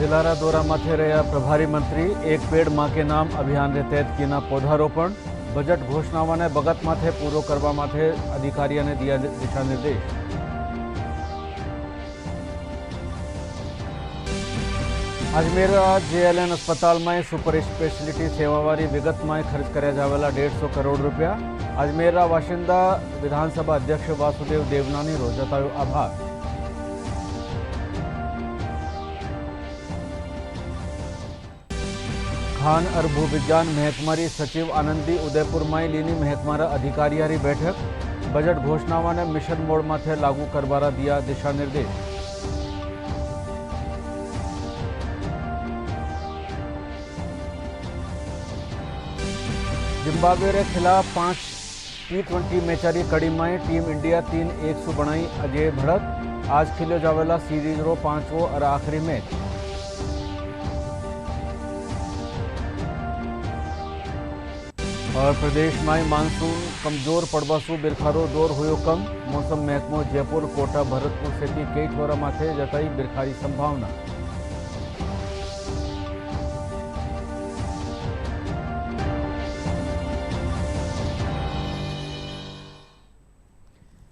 जिलारा दौरा माथे रहा प्रभारी मंत्री एक पेड़ मां के नाम अभियान रे तहत कीना पौधारोपण बजट घोषणाओं ने बगत माथे पूरो करवा माथे अधिकारियों ने दिया दिशा निर्देश। अजमेर जेएलएन अस्पताल में सुपर स्पेशलिटी सेवावारी विगत में खर्च कराया जावेला 150 करोड़ रुपया। अजमेर वाशिंदा विधानसभा अध्यक्ष वासुदेव देवनानी रो जतायो आभार। खान और भूविज्ञान महकमारी सचिव आनंदी उदयपुर में लीनी महकमारा अधिकारियारी बैठक बजट घोषणाओं ने मिशन मोड माथे लागू करवारा दिया दिशा निर्देश। जिम्बाब्वे के खिलाफ 5 T20 मैचारी कड़ी में टीम इंडिया 3-1 से बनाई अजय बढ़त। आज खेलो जावेला सीरीज रो 5वां और आखिरी मैच। और प्रदेश में मानसून कमजोर पड़वासू बिरखारो दौर हुयो कम। मौसम महकमो जयपुर कोटा भरतपुर सहित कई छोरा माथे जताई बिरखारी संभावना।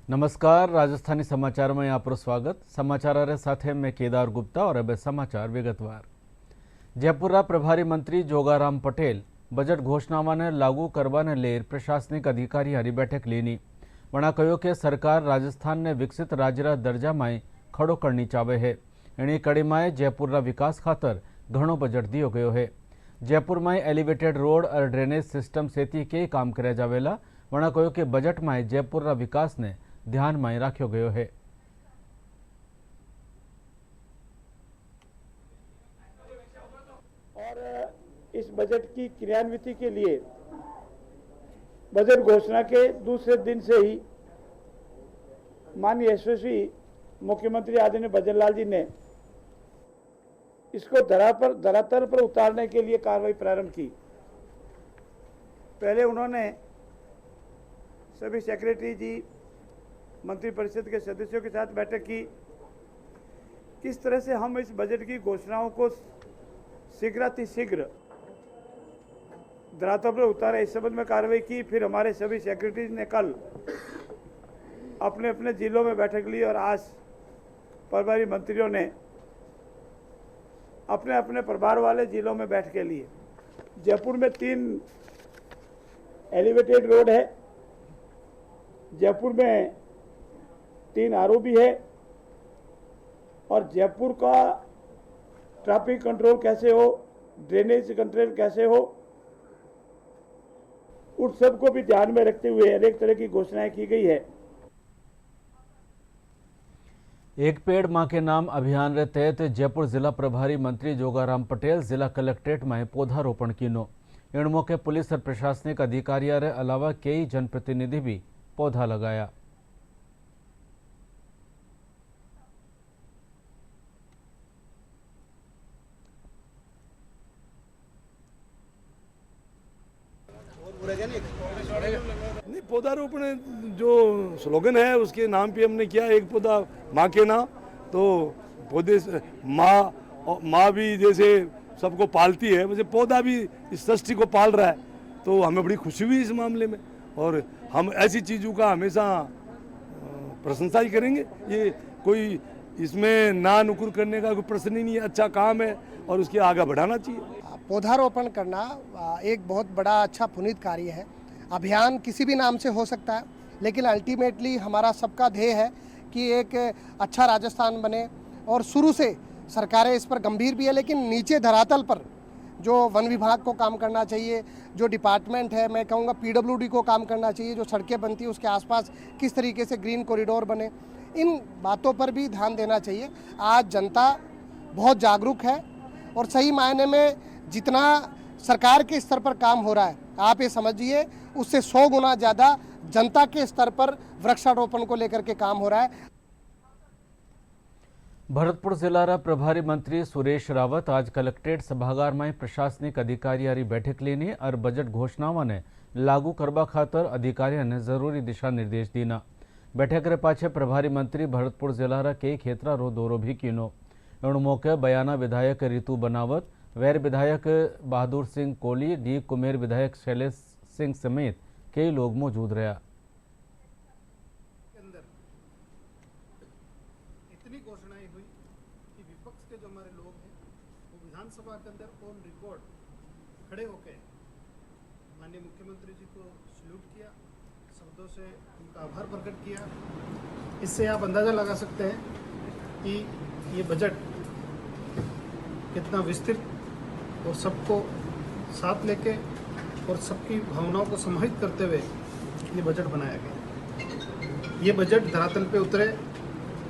नमस्कार, राजस्थानी समाचार में आपको स्वागत। समाचार साथे मैं केदार गुप्ता और अब समाचार विगतवार। जयपुर प्रभारी मंत्री जोगाराम पटेल बजट घोषणाओं ने लागू करवाने लेर प्रशासनिक अधिकारी हरी बैठक लेनी। वणा कहो कि सरकार राजस्थान ने विकसित राज्य दर्जा में खड़ो करनी चाहे है। एनी कड़ी में जयपुर विकास खातर घणो बजट दियो गयो है। जयपुर में एलिवेटेड रोड और ड्रेनेज सिस्टम सेती कई काम कराया जावेला। वणा कहो कि बजट में जयपुर विकास ने ध्यान में राख्यो गयो है। और इस बजट की क्रियान्विति के लिए बजट घोषणा के दूसरे दिन से ही माननीय यशस्वी मुख्यमंत्री आदरणीय भजनलाल जी ने इसको धरातल पर उतारने के लिए कार्रवाई प्रारंभ की। पहले उन्होंने सभी सेक्रेटरी जी, मंत्रिपरिषद के सदस्यों के साथ बैठक की। किस तरह से हम इस बजट की घोषणाओं को शीघ्र धरातल पर उतारे, इस संबंध में कार्रवाई की। फिर हमारे सभी सेक्रेटरी ने कल अपने अपने जिलों में बैठक ली और आज प्रभारी मंत्रियों ने अपने अपने प्रभार वाले जिलों में बैठकें ली। जयपुर में 3 एलिवेटेड रोड है, जयपुर में 3 आरओबी है और जयपुर का ट्रैफिक कंट्रोल कैसे हो, ड्रेनेज कंट्रोल कैसे हो, उन सबको भी ध्यान में रखते हुए अनेक तरह की घोषणाएं की गई है। एक पेड़ मां के नाम अभियान के तहत जयपुर जिला प्रभारी मंत्री जोगाराम पटेल जिला कलेक्ट्रेट में पौधारोपण किनो। इन मौके पुलिस और प्रशासनिक अधिकारियों के अलावा कई जनप्रतिनिधि भी पौधा लगाया। नहीं, पौधारोपण जो स्लोगन है उसके नाम पे हमने किया, एक पौधा माँ के नाम। तो पौधे माँ भी जैसे सबको पालती है, वैसे पौधा भी इस सृष्टि को पाल रहा है। तो हमें बड़ी खुशी हुई इस मामले में और हम ऐसी चीज़ों का हमेशा प्रशंसा ही करेंगे। ये कोई इसमें ना नुकुर करने का कोई प्रश्न ही नहीं है। अच्छा काम है और उसके आगे बढ़ाना चाहिए। पौधारोपण करना एक बहुत बड़ा अच्छा पुनीत कार्य है। अभियान किसी भी नाम से हो सकता है, लेकिन अल्टीमेटली हमारा सबका ध्येय है कि एक अच्छा राजस्थान बने। और शुरू से सरकारें इस पर गंभीर भी है, लेकिन नीचे धरातल पर जो वन विभाग को काम करना चाहिए, जो डिपार्टमेंट है, मैं कहूँगा पीडब्ल्यूडी को काम करना चाहिए, जो सड़कें बनती है उसके आसपास किस तरीके से ग्रीन कॉरिडोर बने, इन बातों पर भी ध्यान देना चाहिए। आज जनता बहुत जागरूक है और सही मायने में जितना सरकार के स्तर पर काम हो रहा है, आप ये समझिए उससे 100 गुना ज़्यादा जनता के स्तर पर वृक्षारोपण को लेकर के काम हो रहा है। भरतपुर जिला प्रभारी मंत्री सुरेश रावत आज कलेक्ट्रेट सभागार में प्रशासनिक अधिकारियों बैठक लेनी और बजट घोषणाओं ने लागू करवा खातर अधिकारियों ने जरूरी दिशा निर्देश दीना। बैठक रे पाछे प्रभारी मंत्री भरतपुर जिला कई क्षेत्रा रो दौरो भी कीनो। इन मौके बयाना विधायक रितु बनावत, वैर विधायक बहादुर सिंह कोहली, डी कुमेर विधायक शैलेश सिंह समेत कई लोग मौजूद रहा। इतनी घोषणाएं हुई कि विपक्ष के जो हमारे लोग हैं वो विधानसभा के अंदर ऑन रिकॉर्ड खड़े होकर माननीय मुख्यमंत्री जी को सल्यूट किया, शब्दों से उनका आभार प्रकट किया। इससे आप अंदाज़ा लगा सकते हैं कि ये बजट कितना विस्तृत और सबको साथ लेके और सबकी भावनाओं को समाहित करते हुए ये बजट बनाया गया। ये बजट धरातल पे उतरे,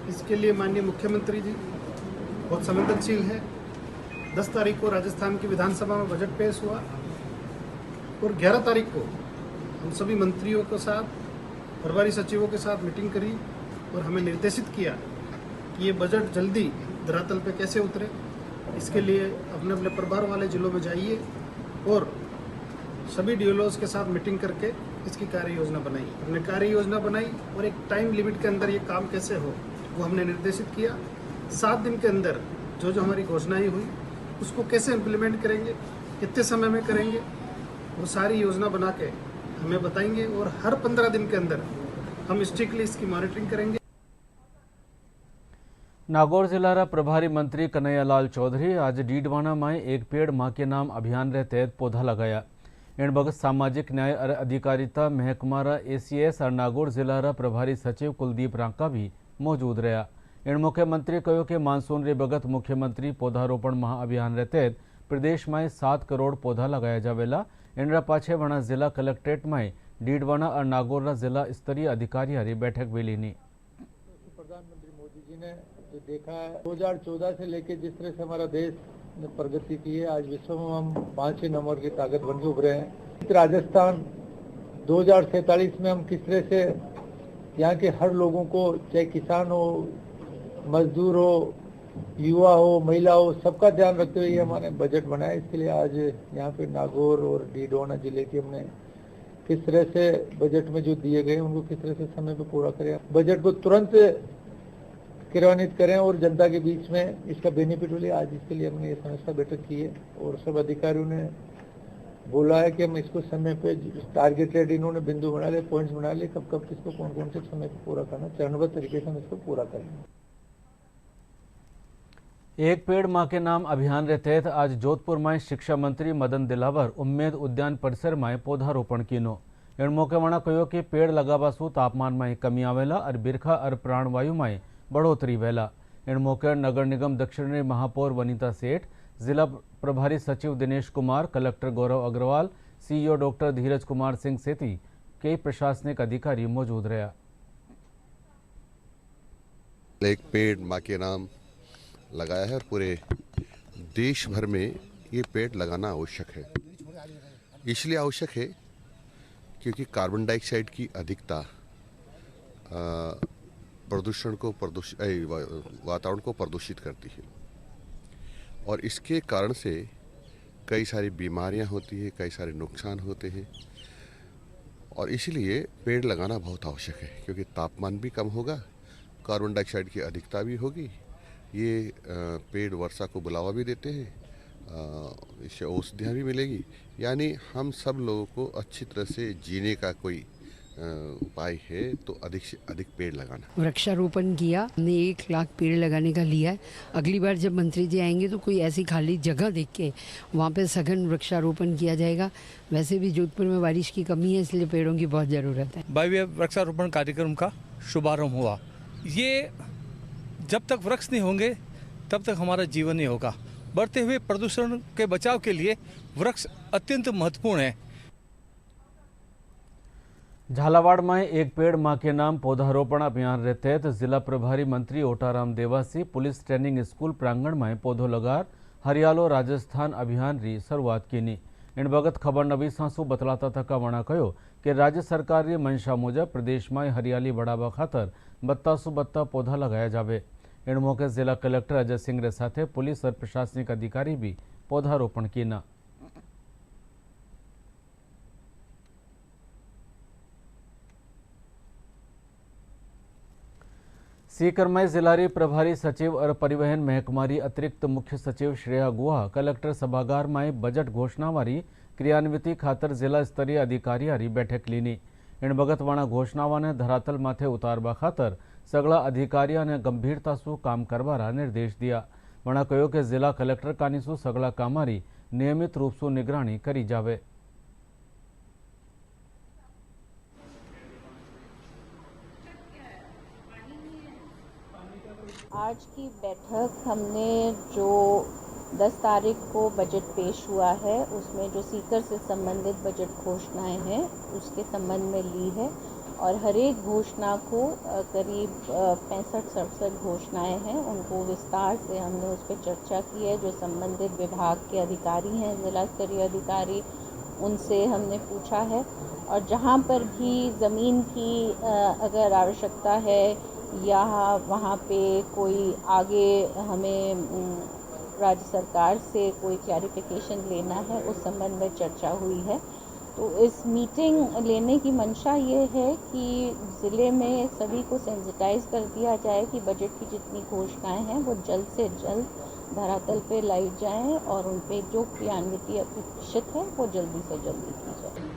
इसके लिए माननीय मुख्यमंत्री जी बहुत संवेदनशील है। 10 तारीख को राजस्थान की विधानसभा में बजट पेश हुआ और 11 तारीख को हम सभी मंत्रियों के साथ, प्रभारी सचिवों के साथ मीटिंग करी और हमें निर्देशित किया कि ये बजट जल्दी धरातल पे कैसे उतरे। इसके लिए अपने अपने प्रभार वाले जिलों में जाइए और सभी डीएलओज के साथ मीटिंग करके इसकी कार्य योजना बनाई। हमने कार्य योजना बनाई और एक टाइम लिमिट के अंदर ये काम कैसे हो वो हमने निर्देशित किया। 7 दिन के अंदर जो जो हमारी घोषणाएं हुई उसको कैसे इम्प्लीमेंट करेंगे, कितने समय में करेंगे, वो सारी योजना बना के हमें बताएंगे और हर 15 दिन के अंदर हम स्ट्रिक्टली इसकी मॉनिटरिंग करेंगे। नागौर जिला प्रभारी मंत्री कन्हैयालाल चौधरी आज डीडवाना में एक पेड़ मां के नाम अभियान रे तहत पौधा लगाया। इन बगत सामाजिक न्याय और अधिकारिता महकमा एसीएस और नागौर जिला प्रभारी सचिव कुलदीप रांका भी मौजूद रहा। इन मुख्यमंत्री कहो कि मानसून रे बगत मुख्यमंत्री पौधारोपण महाअभियान रे तहत प्रदेश में 7 करोड़ पौधा लगाया जावेला। इन पाछे वना जिला कलेक्ट्रेट में डीडवाना और नागौर जिला स्तरीय अधिकारी बैठक भी लीनी। प्रधानमंत्री मोदी जी ने जो देखा है 2014 से लेके जिस तरह से हमारा देश ने प्रगति की है, आज विश्व में हम 5 नंबर की ताकत बन के उभरे हैं। राजस्थान 2047 में हम किस तरह से यहाँ के हर लोगों को, चाहे किसान हो, मजदूर हो, युवा हो, महिला हो, सबका ध्यान रखते हुए ये हमारे बजट बनाया। इसके लिए आज यहाँ पे नागौर और डीडवाना जिले की हमने किस तरह से बजट में जो दिए गए उनको किस तरह से समय पे पूरा करें, बजट को तुरंत क्रियान्वित करें और जनता के बीच में इसका बेनिफिट मिले। आज इसके लिए हमने ये समीक्षा बैठक की है और सब अधिकारियों ने बोला है कि हम इसको समय पे टारगेटेड इन्होंने बिंदु बना लिए, पॉइंट्स बना लिए, कब कब किसको कौन कौन से समय पे पूरा करना, चरणबद्ध तरीके से हम इसको पूरा करेंगे। एक पेड़ मां के नाम अभियान के तहत आज जोधपुर में शिक्षा मंत्री मदन दिलावर उम्मेद उद्यान परिसर में पौधारोपण कीनो। इन मौके वणा कहो कि पेड़ लगावासु तापमान में कमी आवेला और बिरखा और प्राणवायु में बढ़ोतरी वेला। इन मौके नगर निगम दक्षिणी महापौर वनीता सेठ, जिला प्रभारी सचिव दिनेश कुमार, कलेक्टर गौरव अग्रवाल, सीईओ डॉक्टर धीरज कुमार सिंह सेती कई प्रशासनिक अधिकारी मौजूद रहा। एक पेड़ माँ के नाम लगाया है और पूरे देश भर में ये पेड़ लगाना आवश्यक है। इसलिए आवश्यक है क्योंकि कार्बन डाइऑक्साइड की अधिकता प्रदूषण को वातावरण को प्रदूषित करती है और इसके कारण से कई सारी बीमारियां होती है, कई सारे नुकसान होते हैं और इसलिए पेड़ लगाना बहुत आवश्यक है क्योंकि तापमान भी कम होगा, कार्बन डाइऑक्साइड की अधिकता भी होगी। ये पेड़ वर्षा को बुलावा भी देते हैं, इससे औषधियाँ भी मिलेगी, यानी हम सब लोगों को अच्छी तरह से जीने का कोई उपाय है तो अधिक से अधिक पेड़ लगाना। वृक्षारोपण किया हमने, 1 लाख पेड़ लगाने का लिया है। अगली बार जब मंत्री जी आएंगे तो कोई ऐसी खाली जगह देख के वहाँ पे सघन वृक्षारोपण किया जाएगा। वैसे भी जोधपुर में बारिश की कमी है, इसलिए पेड़ों की बहुत ज़रूरत है। भव्य वृक्षारोपण कार्यक्रम का शुभारंभ हुआ। ये जब तक वृक्ष नहीं होंगे तब तक हमारा जीवन नहीं होगा। बढ़ते हुए प्रदूषण के बचाव के लिए वृक्ष अत्यंत महत्वपूर्ण है। झालावाड़ में एक पेड़ मां के नाम पौधारोपण अभियान के तहत जिला प्रभारी मंत्री Otaram Dewasi police training school प्रांगण में पौधो लगार हरियालो राजस्थान अभियान की शुरुआत की। इन बगत खबर नवी सांसू बतलाता थका वणा कहो कि राज्य सरकार की मंशा मुजब प्रदेश में हरियाली बढ़ावा खातर 32 पौधा लगाया जाए। इन मौके जिला कलेक्टर अजय सिंह रे साथे पुलिस और प्रशासनिक अधिकारी भी पौधारोपण किया। सीकर में जिलारी प्रभारी सचिव और परिवहन महकमारी अतिरिक्त मुख्य सचिव श्रेया गुहा कलेक्टर सभागार में बजट घोषणावारी क्रियान्विति खातर जिला स्तरीय अधिकारी बैठक लीनी। इन बगतवाणा घोषणावाने धरातल माथे उतारवा खातर सगला अधिकारियों ने गंभीरता सु काम करवारा निर्देश दिया। वणा कहो कि जिला कलेक्टर कानीसु सगला कामारी नियमित रूप से निगरानी करी जावे। आज की बैठक हमने जो 10 तारीख को बजट पेश हुआ है उसमें जो सीकर से संबंधित बजट घोषणाएं हैं उसके संबंध में ली है और हर एक घोषणा को करीब 65-67 घोषणाएं हैं उनको विस्तार से हमने उस पर चर्चा की है। जो संबंधित विभाग के अधिकारी हैं जिला स्तरीय अधिकारी उनसे हमने पूछा है और जहां पर भी ज़मीन की अगर आवश्यकता है या वहाँ पे कोई आगे हमें राज्य सरकार से कोई क्लैरिफिकेशन लेना है उस संबंध में चर्चा हुई है। तो इस मीटिंग लेने की मंशा ये है कि ज़िले में सभी को सेंसिटाइज कर दिया जाए कि बजट की जितनी घोषणाएं हैं वो जल्द से जल्द धरातल पे लाई जाएं और उन पे जो क्रियान्विति अपेक्षित है वो जल्दी से जल्दी की जाए।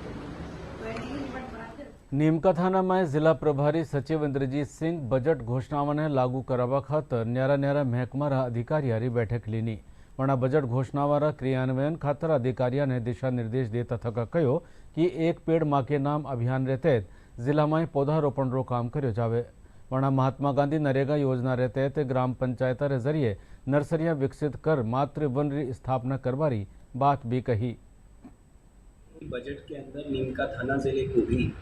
नीमका थाना में जिला प्रभारी सचिव इंद्रजीत सिंह बजट घोषणाओं ने लागू करवा खातर न्यारा न्यारा महकमारा अधिकारी बैठक लीनी। वणा बजट घोषणावारा क्रियान्वयन खातर अधिकारियों ने दिशा निर्देश देता थका कहो कि एक पेड़ माँ के नाम अभियान रे तहत जिला में पौधारोपण रो काम कर्यो जावे। वणा महात्मा गांधी नरेगा योजना रे तहत ग्राम पंचायत रे जरिए नर्सरियां विकसित कर मातृ वन री स्थापना करवारी बात भी कही। बजट के अंदर नीमका थाना जिले को भी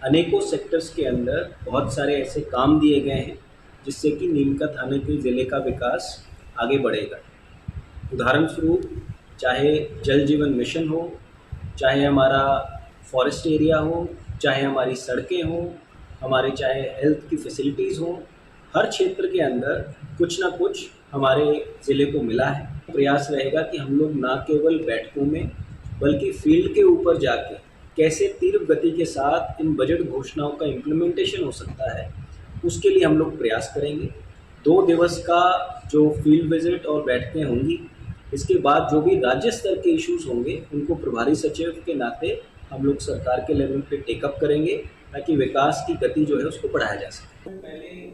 अनेकों सेक्टर्स के अंदर बहुत सारे ऐसे काम दिए गए हैं जिससे कि नीमका थाने के ज़िले का विकास आगे बढ़ेगा। उदाहरण स्वरूप चाहे जल जीवन मिशन हो, चाहे हमारा फॉरेस्ट एरिया हो, चाहे हमारी सड़कें हों, हमारे चाहे हेल्थ की फैसिलिटीज़ हों, हर क्षेत्र के अंदर कुछ ना कुछ हमारे ज़िले को मिला है। प्रयास रहेगा कि हम लोग ना केवल बैठकों में बल्कि फील्ड के ऊपर जाके कैसे तीव्र गति के साथ इन बजट घोषणाओं का इम्प्लीमेंटेशन हो सकता है उसके लिए हम लोग प्रयास करेंगे। 2 दिवस का जो फील्ड विजिट और बैठकें होंगी, इसके बाद जो भी राज्य स्तर के इश्यूज होंगे उनको प्रभारी सचिव के नाते हम लोग सरकार के लेवल पे टेकअप करेंगे ताकि विकास की गति जो है उसको बढ़ाया जा सके।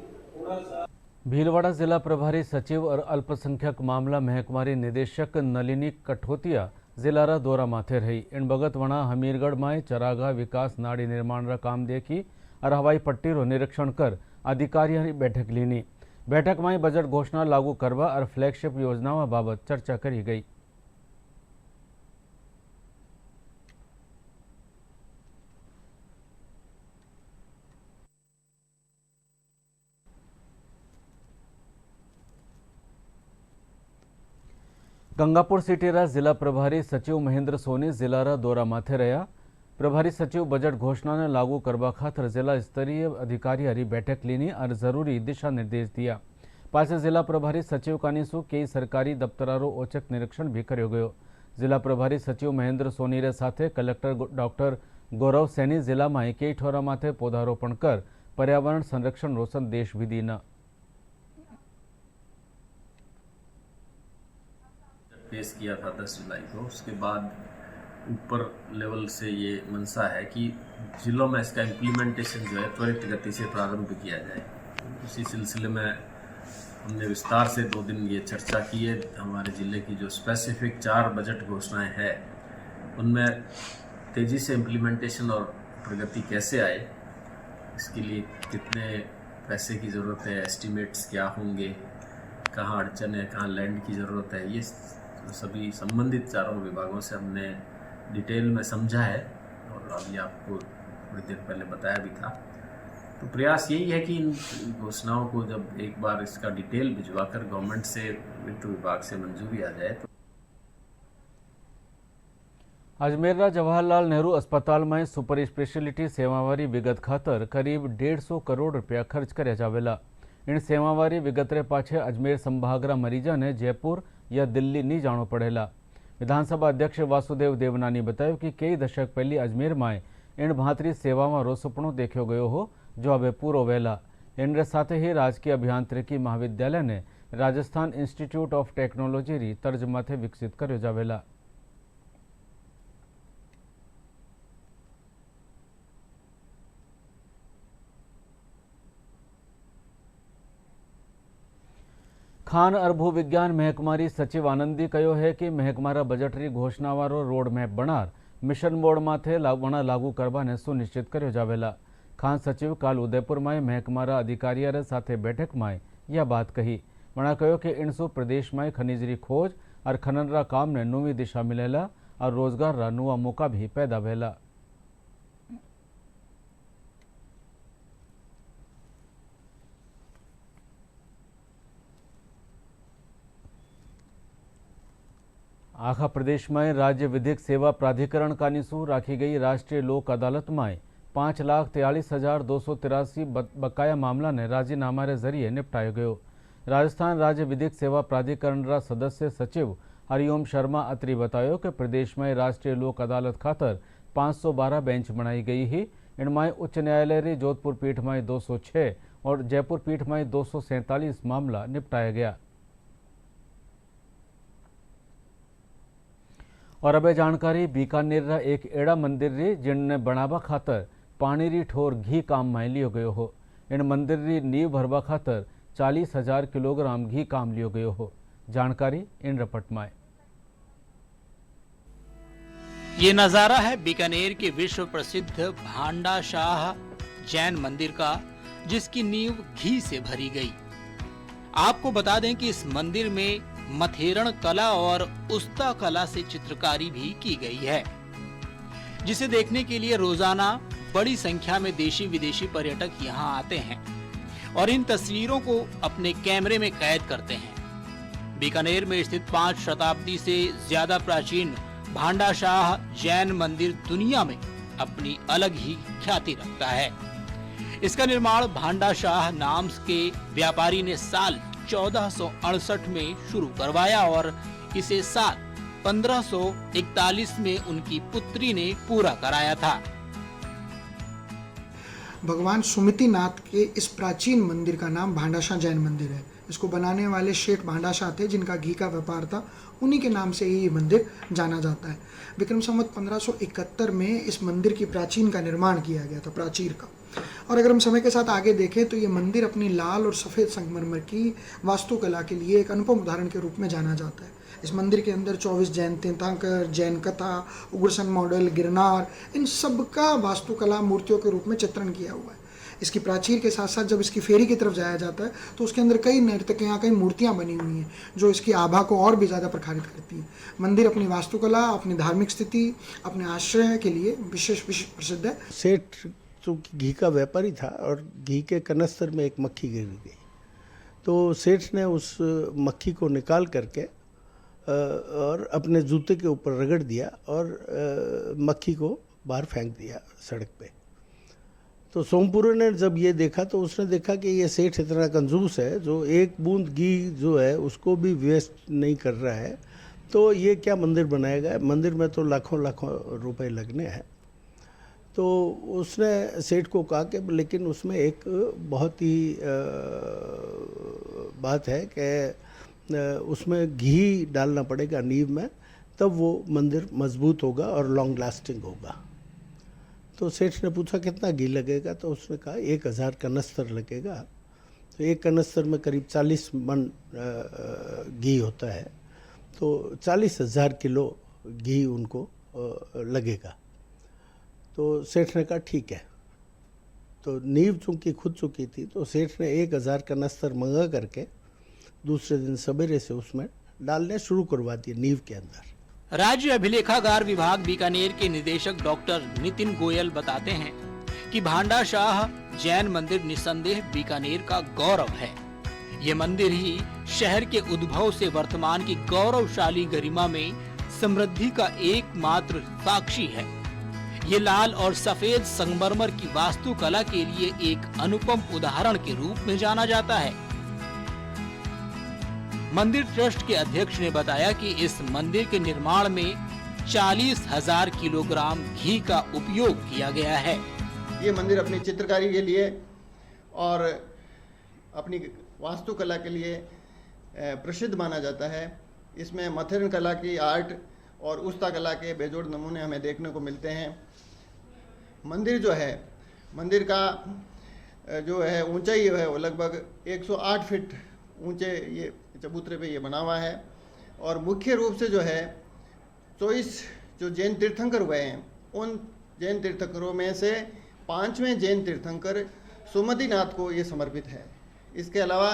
भीलवाड़ा जिला प्रभारी सचिव और अल्पसंख्यक मामला महकमारी निदेशक नलिनी कठोतिया जिलारा दौरा माथे रही। इन बगत वणा हमीरगढ़ में चरागाह विकास नाड़ी निर्माण रा काम देखी और हवाई पट्टी रो निरीक्षण कर अधिकारियों की बैठक लीनी। बैठक में बजट घोषणा लागू करवा और फ्लैगशिप योजनाओं बाबत चर्चा करी गई। गंगापुर सिटीरा जिला प्रभारी सचिव महेंद्र सोनी जिलारा दौरा माथे रहा। प्रभारी सचिव बजट घोषणा ने लागू करवा खातर जिला स्तरीय अधिकारी बैठक लीनी और जरूरी दिशा निर्देश दिया। पासे जिला प्रभारी सचिव कानीसु कई सरकारी दफ्तरारो औचक निरीक्षण भी कर्यो गयो। जिला प्रभारी सचिव महेंद्र सोनी रे साथे कलेक्टर डॉक्टर गौरव सैनी जिला में कई ठोरा माथे पौधारोपण कर पर्यावरण संरक्षण रो संदेश भी दीना। पेश किया था 10 जुलाई को। उसके बाद ऊपर लेवल से ये मंशा है कि जिलों में इसका इम्प्लीमेंटेशन जो है त्वरित गति से प्रारंभ किया जाए। उसी सिलसिले में हमने विस्तार से 2 दिन ये चर्चा की है। हमारे ज़िले की जो स्पेसिफिक 4 बजट घोषणाएं हैं उनमें तेज़ी से इम्प्लीमेंटेशन और प्रगति कैसे आए, इसके लिए कितने पैसे की ज़रूरत है, एस्टिमेट्स क्या होंगे, कहाँ अड़चन है, कहाँ लैंड की ज़रूरत है, ये सभी संबंधित 4 विभागों से हमने डिटेल में समझा है और अभी आपको थोड़ी देर पहले बताया भी था। तो प्रयास यही है कि इन घोषणाओं को जब एक बार इसका डिटेल भिजवाकर गवर्नमेंट से वित्त विभाग से मंजूरी आ जाए तो अजमेर जवाहरलाल नेहरू अस्पताल में सुपर स्पेशलिटी सेवावारी विगत खातर करीब 150 करोड़ रुपया खर्च कर्या जावेला। इन सेवावारी विगत रे पाछे अजमेर संभागरा मरीजा ने जयपुर या दिल्ली नहीं जानो पड़ेला। विधानसभा अध्यक्ष वासुदेव देवनानी बताया कि कई दशक पहले अजमेर में इन भांतरी सेवा में रो सपनो देखो गयो हो जो हवे पूरो वेला। इनरे साथ ही राजकीय अभियांत्रिकी महाविद्यालय ने राजस्थान इंस्टीट्यूट ऑफ टेक्नोलॉजी री तर्ज माथे विकसित कर्यो जावेला। खान और भूविज्ञान महकमारी सचिव आनंदी कहो है कि महकमारा बजटरी घोषणावारो रोड मैप बनार मिशन मोड माथे लागू करवाने सुनिश्चित कर्यो जावेला। खान सचिव काल उदयपुर में महकमारा अधिकारियों साथे बैठक में यह बात कही। वणा कहो कि इनसु प्रदेश में खनिजरी खोज और खनन काम ने नवी दिशा मिलेला और रोजगार रा नुआ मौका भी पैदा वेला। आखा प्रदेश में राज्य विधिक सेवा प्राधिकरण का निसू राखी गई राष्ट्रीय लोक अदालत में 5,43,283 बकाया मामला ने राजीनामा के जरिए निपटायो गयो। राजस्थान राज्य विधिक सेवा प्राधिकरण रा सदस्य सचिव हरिओम शर्मा अत्री बतायो कि प्रदेश में राष्ट्रीय लोक अदालत खातर 512 बेंच बनाई गई है। इनमें उच्च न्यायालय री जोधपुर पीठ में 206 और जयपुर पीठ में 247 मामला निपटाया गया। और अब जानकारी बीकानेर रा एक एड़ा मंदिर री जिनने बनावा खातर पानी री ठोर घी काम में लियो गयो हो। इन मंदिर री नींव भरवा खातर 40,000 किलोग्राम घी काम लियो गयो हो। जानकारी इन रपट में। ये नजारा है बीकानेर के विश्व प्रसिद्ध भांडा शाह जैन मंदिर का, जिसकी नींव घी से भरी गई। आपको बता दें कि इस मंदिर में मथेरण कला और उस्ता कला से चित्रकारी भी की गई है, जिसे देखने के लिए रोजाना बड़ी संख्या में देशी विदेशी पर्यटक यहाँ आते हैं और इन तस्वीरों को अपने कैमरे में कैद करते हैं। बीकानेर में स्थित 5 शताब्दी से ज्यादा प्राचीन भांडा शाह जैन मंदिर दुनिया में अपनी अलग ही ख्याति रखता है। इसका निर्माण भांडा शाह नाम के व्यापारी ने साल 1468 में शुरू करवाया और इसे साल 1541 में उनकी पुत्री ने पूरा कराया था। भगवान सुमितिनाथ के इस प्राचीन मंदिर का नाम भांडाशाह जैन मंदिर है। इसको बनाने वाले शेठ भांडाशाह थे, जिनका घी का व्यापार था। उन्हीं के नाम से ही ये मंदिर जाना जाता है। विक्रम संवत 1571 में इस मंदिर की प्राचीन का निर्माण किया गया था, प्राचीर का। और अगर हम समय के साथ आगे देखें तो ये मंदिर अपनी लाल और सफ़ेद संगमरमर की वास्तुकला के लिए एक अनुपम उदाहरण के रूप में जाना जाता है। इस मंदिर के अंदर 24 जैन तीर्थंकर, जैन कथा, उग्रसेन मॉडल, गिरनार, इन सब का वास्तुकला मूर्तियों के रूप में चित्रण किया हुआ है। इसकी प्राचीर के साथ साथ जब इसकी फेरी की तरफ जाया जाता है तो उसके अंदर कई नर्तकियाँ, कई मूर्तियाँ बनी हुई हैं जो इसकी आभा को और भी ज़्यादा प्रखारित करती हैं। मंदिर अपनी वास्तुकला, अपनी धार्मिक स्थिति, अपने आश्रय के लिए विशेष प्रसिद्ध है। सेठ चूँकि घी का व्यापारी था और घी के कनस्तर में एक मक्खी गिर गई, तो सेठ ने उस मक्खी को निकाल करके और अपने जूते के ऊपर रगड़ दिया और मक्खी को बाहर फेंक दिया सड़क पे। तो सोमपुरे ने जब ये देखा तो उसने देखा कि ये सेठ इतना कंजूस है जो एक बूंद घी जो है उसको भी वेस्ट नहीं कर रहा है, तो ये क्या मंदिर बनाएगा, मंदिर में तो लाखों लाखों रुपए लगने हैं। तो उसने सेठ को कहा कि लेकिन उसमें एक बहुत ही बात है कि उसमें घी डालना पड़ेगा नींव में, तब वो मंदिर मजबूत होगा और लॉन्ग लास्टिंग होगा। तो सेठ ने पूछा कितना घी लगेगा, तो उसने कहा 1000 कनस्तर लगेगा। तो एक कनस्तर में करीब 40 मन घी होता है, तो 40,000 किलो घी उनको लगेगा। तो सेठ ने कहा ठीक है। तो नींव चूँकि खुद चुकी थी तो सेठ ने 1000 कनस्तर मंगा करके दूसरे दिन सवेरे से उसमें डालने शुरू करवा दिए नींव के अंदर। राज्य अभिलेखागार विभाग बीकानेर के निदेशक डॉक्टर नितिन गोयल बताते हैं कि भांडा शाह जैन मंदिर निसंदेह बीकानेर का गौरव है। ये मंदिर ही शहर के उद्भव से वर्तमान की गौरवशाली गरिमा में समृद्धि का एकमात्र साक्षी है। ये लाल और सफेद संगमरमर की वास्तुकला के लिए एक अनुपम उदाहरण के रूप में जाना जाता है। मंदिर ट्रस्ट के अध्यक्ष ने बताया कि इस मंदिर के निर्माण में 40,000 किलोग्राम घी का उपयोग किया गया है। ये मंदिर अपनी चित्रकारी के लिए और अपनी वास्तुकला के लिए प्रसिद्ध माना जाता है। इसमें मथेरन कला की आर्ट और उस्ता कला के बेजोड़ नमूने हमें देखने को मिलते हैं। मंदिर जो है, मंदिर का जो है ऊंचाई है वो लगभग 108 फीट ऊंचे ये चबूतरे पे ये बना हुआ है। और मुख्य रूप से जो है 24 जो जैन तीर्थंकर हुए हैं, उन जैन तीर्थंकरों में से 5वें जैन तीर्थंकर सुमतिनाथ को ये समर्पित है। इसके अलावा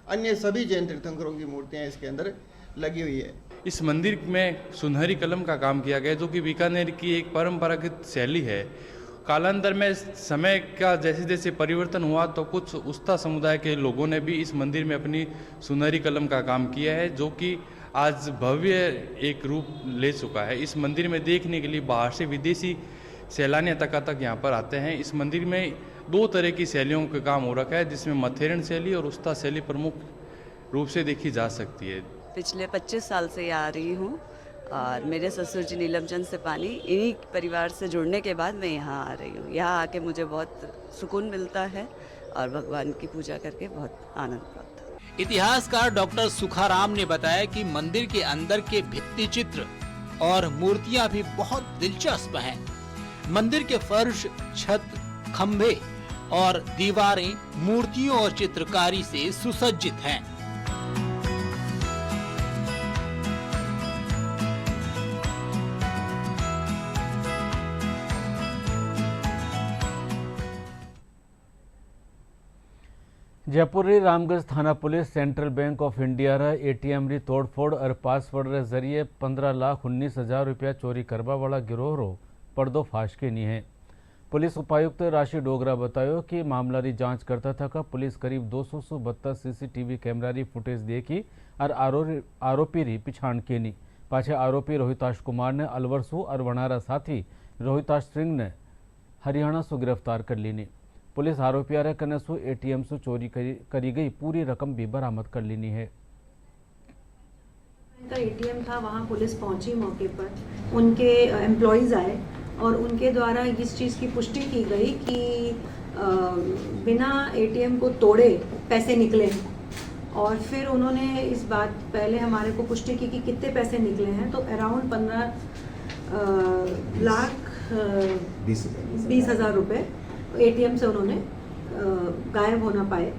अन्य सभी जैन तीर्थंकरों की मूर्तियाँ इसके अंदर लगी हुई है। इस मंदिर में सुनहरी कलम का काम किया गया, जो कि बीकानेर की एक परंपरागत शैली है। कालांतर में समय का जैसे जैसे परिवर्तन हुआ तो कुछ उस्ता समुदाय के लोगों ने भी इस मंदिर में अपनी सुनहरी कलम का काम किया है, जो कि आज भव्य एक रूप ले चुका है। इस मंदिर में देखने के लिए बाहर से विदेशी सैलानी तक यहाँ पर आते हैं। इस मंदिर में 2 तरह की शैलियों का काम हो रखा है, जिसमें मथेरन शैली और उस्ता शैली प्रमुख रूप से देखी जा सकती है। पिछले 25 साल से आ रही हूँ और मेरे ससुर जी नीलमचंद से पानी, इन्हीं परिवार से जुड़ने के बाद मैं यहाँ आ रही हूँ। यहाँ आके मुझे बहुत सुकून मिलता है और भगवान की पूजा करके बहुत आनंद प्राप्त होता है। इतिहासकार डॉक्टर सुखाराम ने बताया कि मंदिर के अंदर के भित्ति चित्र और मूर्तियां भी बहुत दिलचस्प हैं। मंदिर के फर्श, छत, खंभे और दीवारें मूर्तियों और चित्रकारी से सुसज्जित हैं। जयपुर री रामगंज थाना police central bank of India रा एटीएम री तोड़फोड़ और पासवर्ड रे जरिए 15,19,000 रुपया चोरी करवा वाला गिरोह रो पर्दोफाश के नी है। पुलिस उपायुक्त राशि डोगरा बतायो कि मामला री जांच करता था का पुलिस करीब 272 सीसीटीवी कैमरा री फुटेज देखी और आरोपी री पिछाण के नी। पाछे आरोपी रोहिताश कुमार ने अलवर सु और वनारा साथी रोहिताश सिंह ने हरियाणा सु गिरफ्तार कर ली। पुलिस आरोपी कने सु एटीएम से चोरी करी गई पूरी रकम भी बरामद कर लेनी है। का एटीएम था, वहाँ पुलिस पहुंची मौके पर, उनके एम्प्लॉयज़ आए और उनके द्वारा इस चीज़ की पुष्टि की गई कि बिना एटीएम को तोड़े पैसे निकले हैं। और फिर उन्होंने इस बात पहले हमारे को पुष्टि की कि कितने पैसे निकले हैं, तो अराउंड 15,20,000 रुपये एटीएम से उन्होंने गायब होना पाए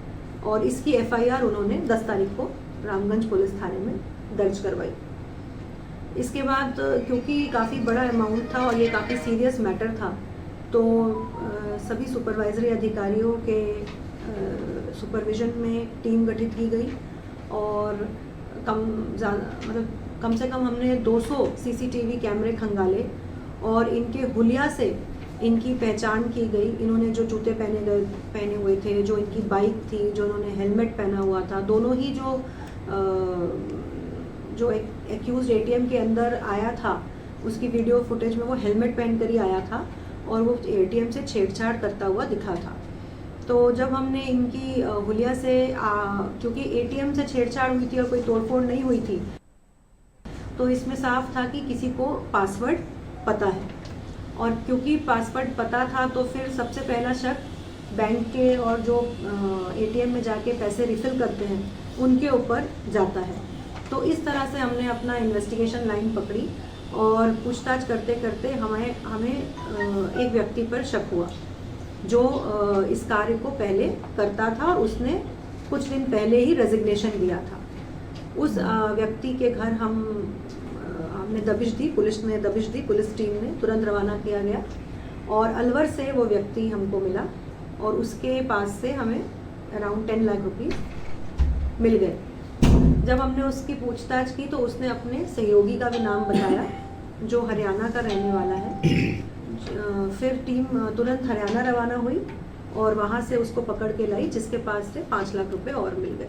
और इसकी एफआईआर उन्होंने 10 तारीख को रामगंज पुलिस थाने में दर्ज करवाई। इसके बाद क्योंकि काफ़ी बड़ा अमाउंट था और ये काफ़ी सीरियस मैटर था, तो सभी सुपरवाइजरी अधिकारियों के सुपरविजन में टीम गठित की गई और कम से कम हमने 200 सीसीटीवी कैमरे खंगाले और इनके हुलिया से इनकी पहचान की गई। इन्होंने जो जूते पहने हुए थे, जो इनकी बाइक थी, जो इन्होंने हेलमेट पहना हुआ था, दोनों ही जो एक्यूज एटीएम के अंदर आया था उसकी वीडियो फुटेज में वो हेलमेट पहन कर ही आया था और वो एटीएम से छेड़छाड़ करता हुआ दिखा था। तो जब हमने इनकी हुलिया से क्योंकि एटीएम से छेड़छाड़ हुई थी और कोई तोड़फोड़ नहीं हुई थी, तो इसमें साफ था कि किसी को पासवर्ड पता है और क्योंकि पासवर्ड पता था तो फिर सबसे पहला शक बैंक के और जो एटीएम में जाके पैसे रिफ़िल करते हैं उनके ऊपर जाता है। तो इस तरह से हमने अपना इन्वेस्टिगेशन लाइन पकड़ी और पूछताछ करते करते हमें एक व्यक्ति पर शक हुआ जो इस कार्य को पहले करता था और उसने कुछ दिन पहले ही रेजिग्नेशन दिया था। उस व्यक्ति के घर हमने दबिश दी, पुलिस ने दबिश दी, पुलिस टीम ने तुरंत रवाना किया गया और अलवर से वो व्यक्ति हमको मिला और उसके पास से हमें अराउंड 10 लाख रुपीस मिल गए। जब हमने उसकी पूछताछ की तो उसने अपने सहयोगी का भी नाम बताया जो हरियाणा का रहने वाला है। फिर टीम तुरंत हरियाणा रवाना हुई और वहाँ से उसको पकड़ के लाई जिसके पास से 5 लाख रुपए और मिल गए।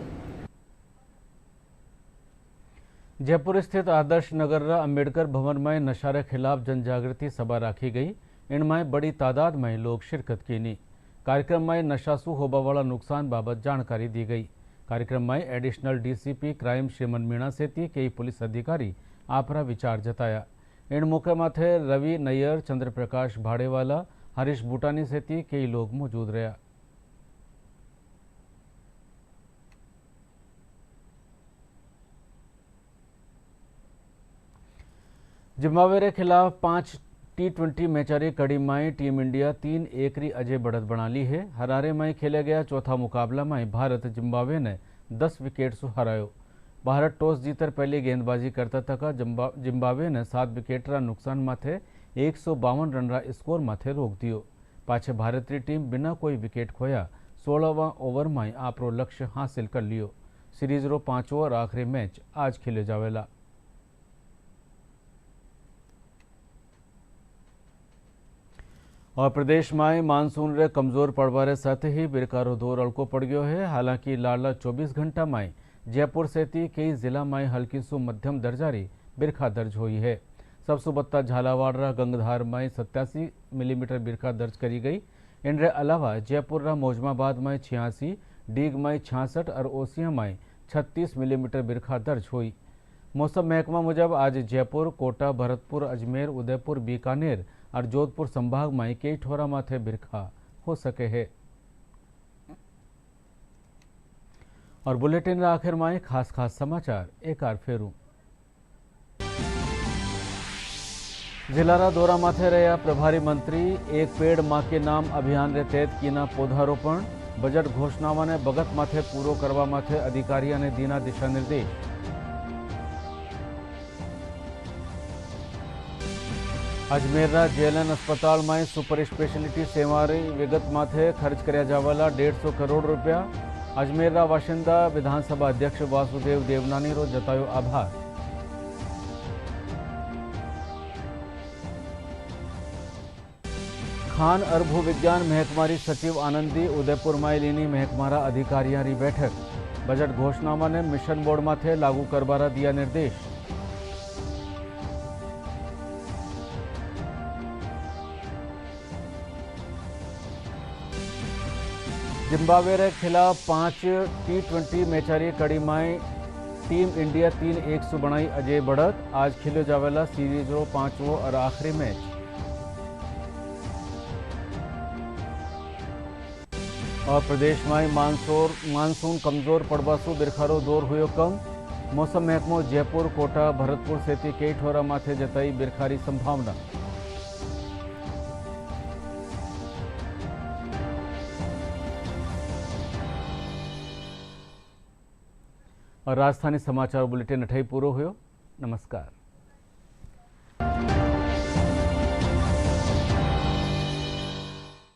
जयपुर स्थित आदर्श नगर अंबेडकर भवन में नशा के खिलाफ जन जागृति सभा राखी गई। इनमें बड़ी तादाद में लोग शिरकत की। कार्यक्रम में नशासु होबा वाला नुकसान बाबत जानकारी दी गई। कार्यक्रम में एडिशनल डीसीपी क्राइम श्रीमन मीणा सेती कई पुलिस अधिकारी आपरा विचार जताया। इन मौके माथे रवि नैयर, चंद्रप्रकाश भाड़ेवाला, हरीश बूटानी सेती कई लोग मौजूद रहा। जिम्बाब्वे खिलाफ 5 T20 मैचारी कड़ी में टीम इंडिया 3-1 री अजय बढ़त बना ली है। हरारे में खेले गया चौथा मुकाबला में भारत जिम्बाब्वे ने 10 विकेट से हरायो। भारत टॉस जीतर पहली गेंदबाजी करता था। जिम्बाब्वे ने 7 विकेट रा नुकसान माथे 152 रन रा स्कोर माथे रोक दियो। पाछे भारतीय टीम बिना कोई विकेट खोया 16वां ओवर में आपरो लक्ष्य हासिल कर लियो। सीरीज रो 5वां और आखिरी मैच आज खेले जावेला। और प्रदेश में मानसून रे कमजोर पड़वारे साथ ही बिरकारो दौर अड़को पड़ गयो है। हालांकि लाला 24 घंटा में जयपुर सहित कई जिला में हल्की सु मध्यम दर्जारी बिरखा दर्ज हुई है। सबसे बत्ता झालावाड़ गंगधार में 87 मिलीमीटर बिरखा दर्ज करी गई। इनके अलावा जयपुर मौजमाबाद में 86, डीग में 66 और ओसिया में 36 मिलीमीटर बिरखा दर्ज हुई। मौसम महकमा मुजब आज जयपुर, कोटा, भरतपुर, अजमेर, उदयपुर, बीकानेर और जोधपुर संभाग में कई ठोरा माथे बिरखा हो सके है। और बुलेटिन आखिर में खास समाचार एक बार फेरू। जिलारा दौरा माथे रहा प्रभारी मंत्री एक पेड़ मां के नाम अभियान रे तहत कीना पौधारोपण। बजट घोषणाओं ने बगत माथे पूरो करवा माथे अधिकारियों ने दीना दिशा निर्देश। अजमेर जेएलएन अस्पताल में सुपर स्पेशलिटी सेवा विगत माथे खर्च कर्या जावाला 150 करोड़ रुपया। अजमेर वाशिंदा विधानसभा अध्यक्ष वासुदेव देवनानी रो जतायो आभार। खान और भू विज्ञान महकमारी सचिव आनंदी उदयपुर में लीनी महकमारा अधिकारियों की बैठक। बजट घोषणाओं ने मिशन बोर्ड माथे लागू करवारा दिया निर्देश। जिम्बाब्वे के खिलाफ 5 T20 मैचारी कड़ी में टीम इंडिया 3-1 से बनाई अजय बढ़त। आज खेलो जावेला सीरीज रो 5वां और आखिरी मैच। और प्रदेश में मानसून कमजोर पड़वासु बिरखारो दौर हुयो कम। मौसम महकमो जयपुर, कोटा, भरतपुर सहित कई ठोरा माथे जताई बिरखारी संभावना। और राजधानी समाचार बुलेटिन अठाई पूरो हुयो। नमस्कार।